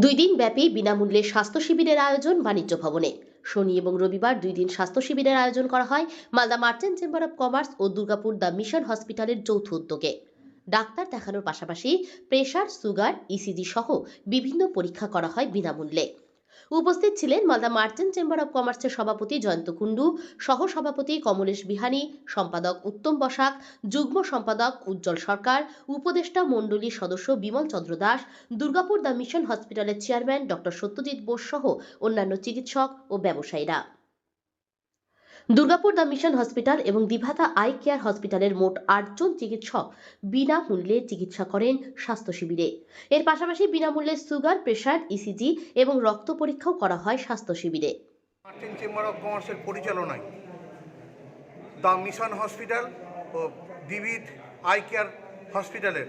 দুই দিন ব্যাপী বিনামূল্যে স্বাস্থ্য শিবিরের আয়োজন বাণিজ্য ভবনে। শনি এবং রবিবার 2 দিন স্বাস্থ্য শিবিরের আয়োজন করা হয় Malda merchant chamber of commerce ও দুর্গাপুর দ্য মিশন হসপিটালের যৌথ উদ্যোগে। ডাক্তার দেখানোর পাশাপাশি প্রেশার, সুগার, ইসিজি সহ বিভিন্ন পরীক্ষা করা হয় বিনামূল্যে। উপস্থিত ছিলেন মালদা মার্চেন্ট চেম্বার অব কমার্সের সভাপতি জয়ন্ত কুণ্ডু, সহ সভাপতি কমলেশ বিহানী, সম্পাদক উত্তম বসাক, যুগ্ম সম্পাদক উজ্জ্বল সরকার, উপদেষ্টা মণ্ডলীর সদস্য বিমল চন্দ্র দাস, দুর্গাপুর দ্য মিশন হসপিটালের চেয়ারম্যান ডক্টর সত্যজিৎ বোস সহ অন্যান্য চিকিৎসক ও ব্যবসায়ীরা। দুর্গাপুর দ্য মিশন হসপিটাল এবং দিভাতা আই কেয়ার হসপিটালের মোট 8 জন চিকিৎসক বিনামূল্যে চিকিৎসা করেন স্বাস্থ্য শিবিরে। এর পাশাপাশি বিনামূল্যে সুগার, প্রেশার, ইসিজি এবং রক্ত পরীক্ষাও করা হয় স্বাস্থ্য শিবিরে। মার্চেন্ট চেম্বার অফ কমার্সের পরিচালনায় দ্য মিশন হসপিটাল ও দিভিত আই কেয়ার হসপিটালের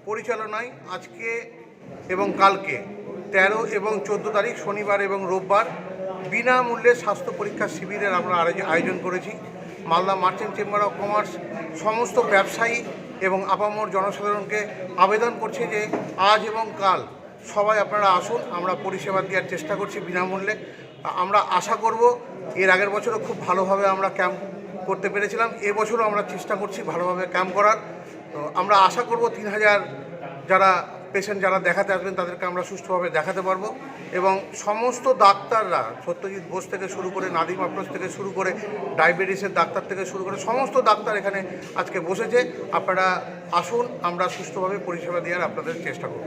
পরিচালনায় আজকে এবং কালকে 13 এবং 14 তারিখ শনিবার এবং রোববার বিনামূল্যে স্বাস্থ্য পরীক্ষা শিবিরের আমরা আয়োজন করেছি। Malda merchant chamber of commerce সমস্ত ব্যবসায়ী এবং আপামর জনসাধারণকে আবেদন করছে যে আজ এবং কাল সবাই আপনারা আসুন, আমরা পরিষেবা দেওয়ার চেষ্টা করছি বিনামূল্যে। আমরা আশা করব, এর আগের বছরও খুব ভালোভাবে আমরা ক্যাম্প করতে পেরেছিলাম, এবছরও আমরা চেষ্টা করছি ভালোভাবে ক্যাম্প করার। তো আমরা আশা করব 3000 যারা পেশেন্ট যারা দেখাতে আসবেন তাদেরকে আমরা সুষ্ঠুভাবে দেখাতে পারবো। এবং সমস্ত ডাক্তাররা, সত্যজিৎ বোস থেকে শুরু করে, নাদিম আফরোজ থেকে শুরু করে, ডায়াবেটিসের ডাক্তার থেকে শুরু করে সমস্ত ডাক্তার এখানে আজকে বসেছে। আপনারা আসুন, আমরা সুষ্ঠুভাবে পরিষেবা দেওয়ার আপনাদের চেষ্টা করব।